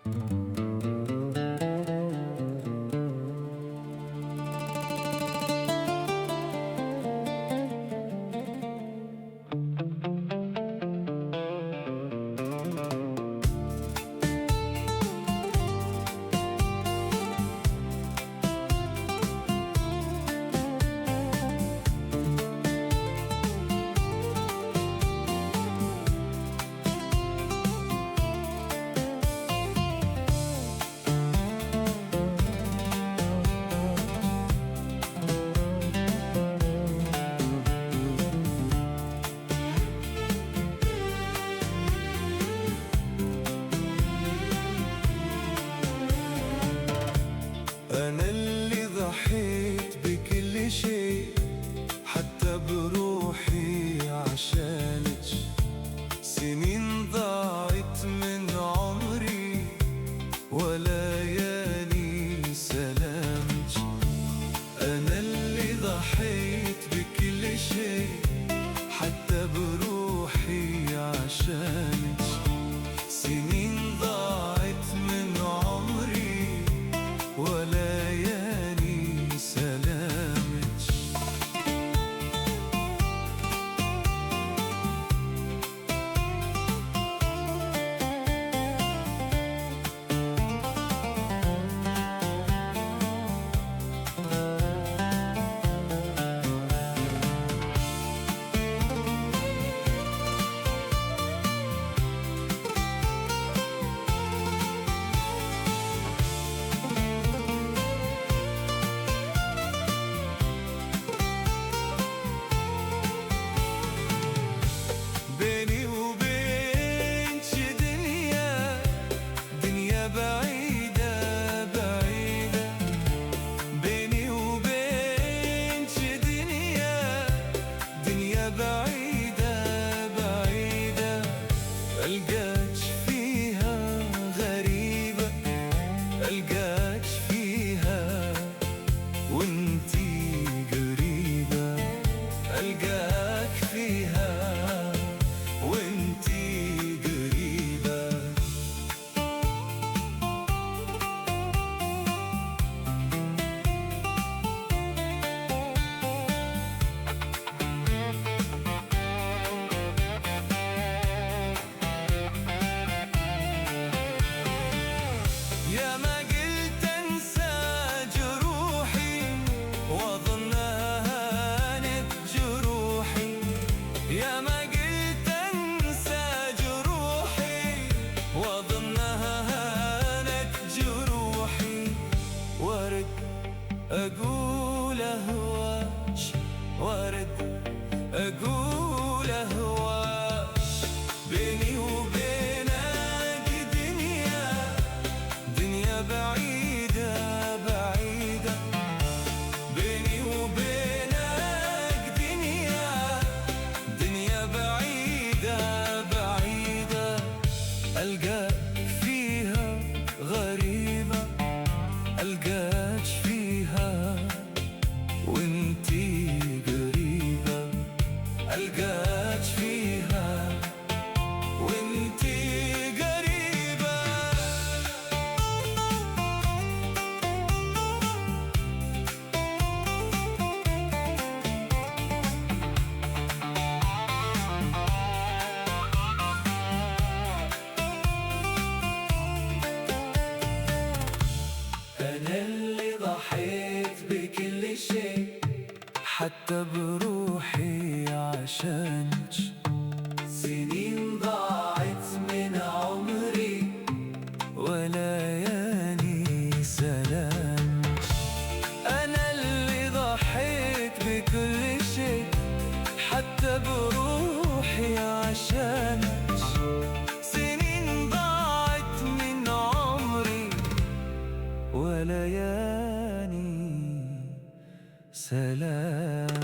أنا اللي ضحيت بكل شيء، حتى بروحي عشانك. سنين ضاعت من عمري وليالي سلامك. أنا اللي ضحيت بكل شيء، حتى بروحي عشانك. سنين ضاعت من عمري وليالي سلامك. بيني وبينك دنيا، دنيا بعيدة بعيدة. بيني وبينك دنيا، دنيا بعيدة بعيدة. ألقاك فيها غريبة، ألقاك فيها وانتي قريبة. ألقاك فيها وانتي قريبة. يا ما قلت انسى جروحي واظنها هانت جروحي. يا ما قلت انسى جروحي واظنها هانت جروحي. وارد اقول اهواش، وارد اقول اهواش. بيني وبينك دنيا، دنيا بعيدة بعيدة. بيني وبينك دنيا، دنيا بعيدة بعيدة. ألقاك فيها غريبة، ألقاك فيها وانتي قريبة. ألقاك فيها وانتي قريبة. أنا اللي ضحيت بكل شيء، حتى بروحي عشانك. سنين ضاعت من عمري وليالي سلامك. أنا اللي ضحيت بكل شيء، حتى بروحي عشانك. سنين ضاعت من عمري وليالي سلام.